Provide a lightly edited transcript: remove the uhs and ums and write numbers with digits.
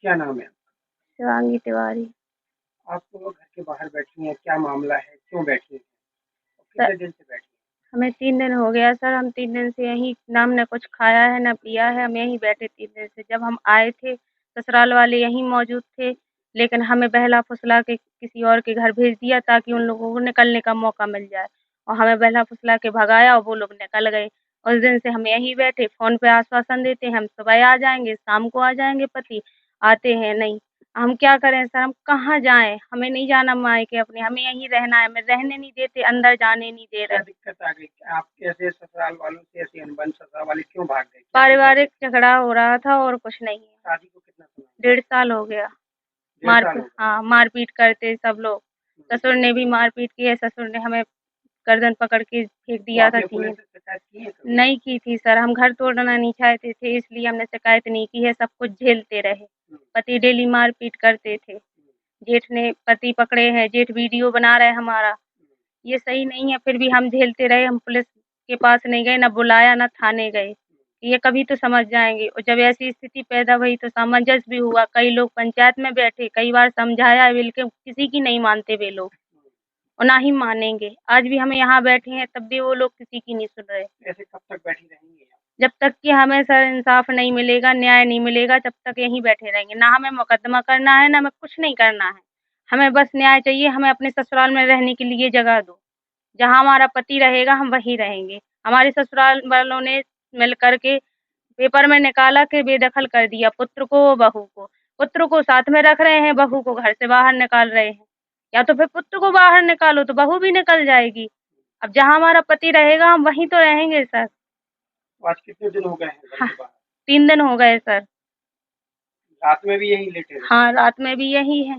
क्या नाम है? शिवांगी तिवारी। आप घर के बाहर बैठी हैं, क्या मामला है? क्यों बैठी हैं? और सर, कितने दिन से बैठी हमें 3 दिन हो गया सर, हम 3 दिन से यहीं, ना हमने कुछ खाया है ना पिया है, हम यहीं बैठे 3 दिन से। जब हम आए थे, ससुराल वाले यहीं मौजूद थे, लेकिन हमें बहला-फुसला के किसी और के घर भेज दिया ताकि उन लोगों को निकलने का मौका मिल जाए, और हमें बहला-फुसला के भगाया और वो लोग निकल गए। उस दिन से हम यहीं बैठे, फ़ोन पे आश्वासन देते हैं हम सुबह आ जाएँगे, शाम को आ जाएँगे पति, आते हैं नहीं। हम क्या करें सर, हम कहाँ जाएँ? हमें नहीं जाना मायके अपने, हमें यहीं रहना है, हमें रहने नहीं देते, अंदर जाने नहीं दे क्या रहे। दिक्कत आ गई? आप कैसे ससुराल वालों से ऐसी अनबन, ससुराल वाले क्यों भाग गए? क्या दिक्कत है? पारिवारिक झगड़ा हो रहा था और कुछ नहीं है। शादी को कितना समय हुआ? 1.5 साल हो गया। 1.5 साल हो गए। हाँ, मारपीट करते सब लोग। हम्म, ससुर ने भी मारपीट की है, ससुर ने हमें गर्दन पकड़ के फेंक तो दिया था आपने सीने पुलिस में। से शिकायत की है कभी? नहीं की थी सर, हम घर तोड़ना नहीं चाहते थे, इसलिए हमने शिकायत नहीं की है, सब कुछ झेलते रहे। हम्म, पति डेली मारपीट करते थे। जेठ ने पति पकड़े हैं, जेठ वीडियो बना रहे हैं हमारा। ये सही नहीं है, फिर भी हम झेलते रहे, हम पुलिस के पास नहीं गए, ना बुलाया, ना थाने गए। ये कभी तो समझ जाएँगे, और जब ऐसी स्थिति पैदा हुई तो सामंजस्य भी हुआ। कई लोग पंचायत में बैठे, कई बार समझाया बिल्कुल किसी की नहीं मानते वे लोग, और ना ही मानेंगे। आज भी हम यहाँ बैठे हैं तब भी वो लोग किसी की नहीं सुन रहे। ऐसे कब तक बैठी रहेंगी आप? जब तक कि हमें सर इंसाफ नहीं मिलेगा, न्याय नहीं मिलेगा, तब तक यहीं बैठे रहेंगे। ना हमें मुकदमा करना है, ना हमें कुछ नहीं करना है। हमें बस न्याय चाहिए, हमें अपने ससुराल में रहने के लिए जगह दो। जहाँ हमारा पति रहेगा हम वहीं रहेंगे। हमारे ससुराल वालों ने मिल कर के पेपर में निकाला के बेदखल कर दिया, पुत्र को व बहू को। पुत्र को साथ में रख रहे हैं, बहू को घर से बाहर निकाल रहे हैं। या तो फिर पुत्र को बाहर निकालो तो बहू भी निकल जाएगी। अब जहाँ हमारा पति रहेगा हम वहीं तो रहेंगे सर। तो आज कितने दिन हो गए हैं घर हाँ, से बाहर? 3 दिन हो गए सर। रात में भी यहीं लेटे रहे? हाँ, रात में भी यही है।